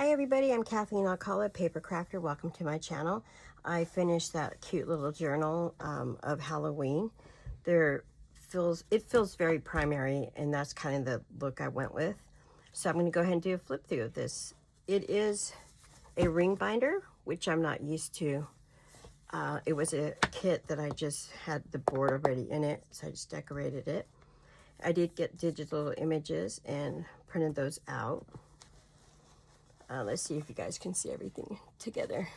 Hi everybody, I'm Kathleen Alcala, Paper Crafter. Welcome to my channel. I finished that cute little journal of Halloween. It feels very primary, and that's kind of the look I went with. So I'm going to go ahead and do a flip through of this. It is a ring binder, which I'm not used to. It was a kit that I just had the board already in it, so I just decorated it. I did get digital images and printed those out. Let's see if you guys can see everything together.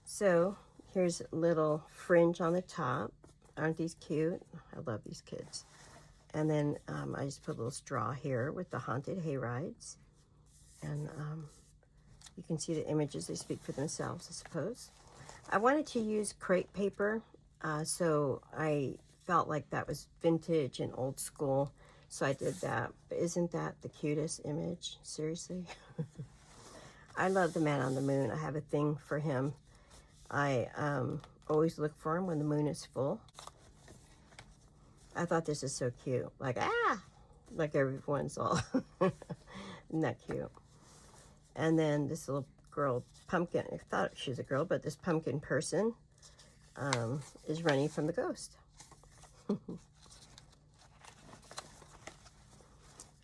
So here's a little fringe on the top. Aren't these cute? I love these kids. And then I just put a little straw here with the haunted hay rides. And you can see the images. They speak for themselves, I suppose. I wanted to use crepe paper, so I felt like that was vintage and old school. So I did that. But isn't that the cutest image? Seriously? I love the man on the moon. I have a thing for him. I always look for him when the moon is full. I thought this is so cute. Like everyone's all. Isn't that cute? And then this little girl pumpkin. I thought she was a girl, but this pumpkin person is running from the ghost.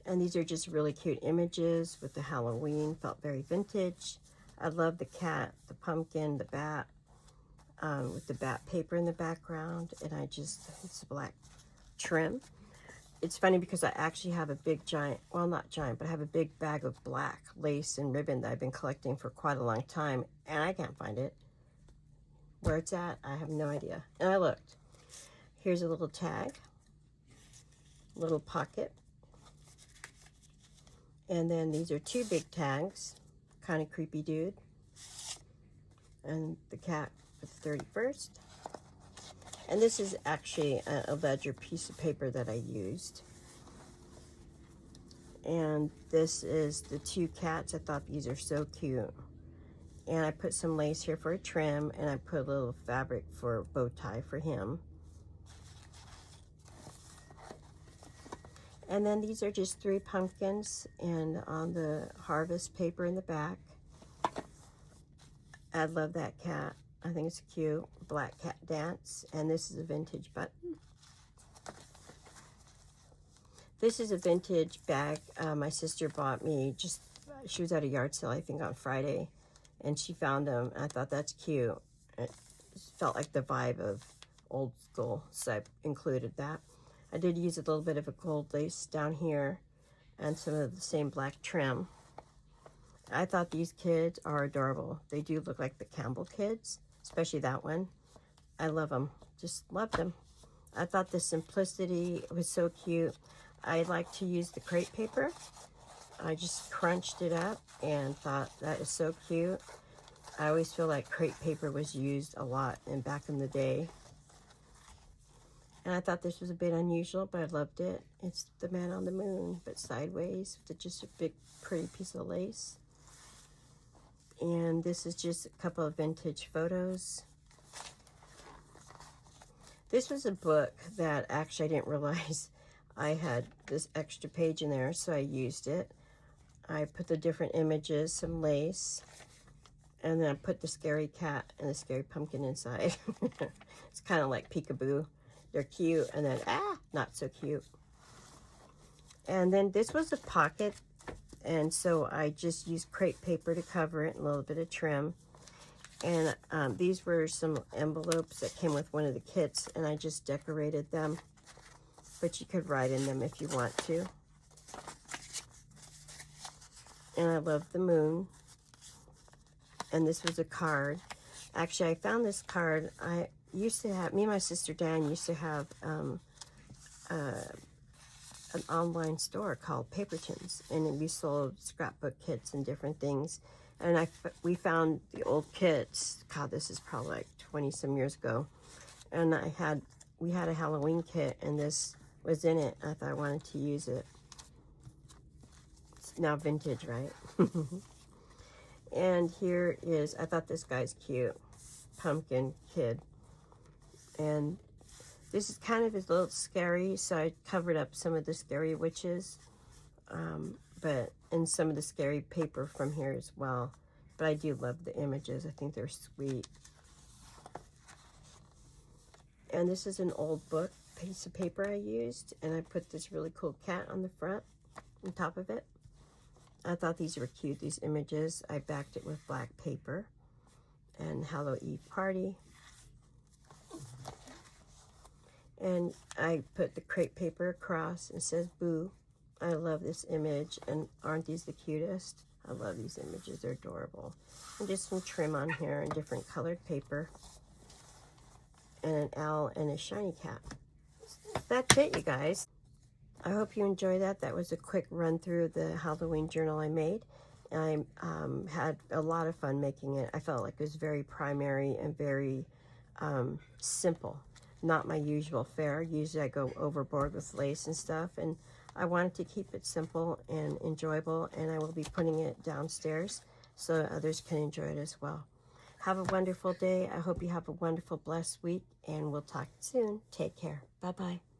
And these are just really cute images with the Halloween. Felt very vintage. I love the cat, the pumpkin, the bat, with the bat paper in the background. And it's a black trim. It's funny because I actually have a big giant, well, not giant, but I have a big bag of black lace and ribbon that I've been collecting for quite a long time. And I can't find it. Where it's at, I have no idea. And I looked. Here's a little tag, little pocket. And then these are two big tags, kind of creepy dude. And the cat for the 31st. And this is actually a ledger piece of paper that I used. And this is the two cats. I thought these are so cute. And I put some lace here for a trim, and I put a little fabric for a bow tie for him. And then these are just 3 pumpkins, and on the harvest paper in the back. I love that cat. I think it's cute. Black cat dance. And this is a vintage button. This is a vintage bag my sister bought me. She was at a yard sale, I think, on Friday. And she found them. I thought that's cute. It felt like the vibe of old school, so I included that. I did use a little bit of a gold lace down here and some of the same black trim. I thought these kids are adorable. They do look like the Campbell kids, especially that one. I love them. Just love them. I thought the simplicity was so cute. I like to use the crepe paper. I just crunched it up and thought that is so cute. I always feel like crepe paper was used a lot back in the day. And I thought this was a bit unusual, but I loved it. It's the man on the moon, but sideways, with just a big, pretty piece of lace. And this is just a couple of vintage photos. This was a book that actually I didn't realize I had this extra page in there, so I used it. I put the different images, some lace, and then I put the scary cat and the scary pumpkin inside. It's kind of like peekaboo. They're cute, and then, not so cute. And then this was a pocket, and so I just used crepe paper to cover it, and a little bit of trim. And these were some envelopes that came with one of the kits, and I just decorated them. But you could write in them if you want to. And I love the moon. And this was a card. Actually, I found this card. Me and my sister Dan used to have an online store called Papertons, and we sold scrapbook kits and different things. And we found the old kits. God, this is probably like 20 some years ago. And we had a Halloween kit, and this was in it. I thought I wanted to use it. It's now vintage, right? And here is, I thought this guy's cute. Pumpkin kid. And this is kind of a little scary, so I covered up some of the scary witches. And and some of the scary paper from here as well. But I do love the images. I think they're sweet. And this is an old book piece of paper I used, and I put this really cool cat on the front, on top of it. I thought these were cute, these images. I backed it with black paper. And Hallow Eve Party. And I put the crepe paper across. It says boo. I love this image, and aren't these the cutest? I love these images, they're adorable. And just some trim on here and different colored paper. And an owl and a shiny cat. That's it, you guys. I hope you enjoyed that. That was a quick run through the Halloween journal I made. I had a lot of fun making it. I felt like it was very primary and very simple. Not my usual fare. Usually I go overboard with lace and stuff, and I wanted to keep it simple and enjoyable, and I will be putting it downstairs so others can enjoy it as well. Have a wonderful day. I hope you have a wonderful, blessed week, and we'll talk soon. Take care. Bye-bye.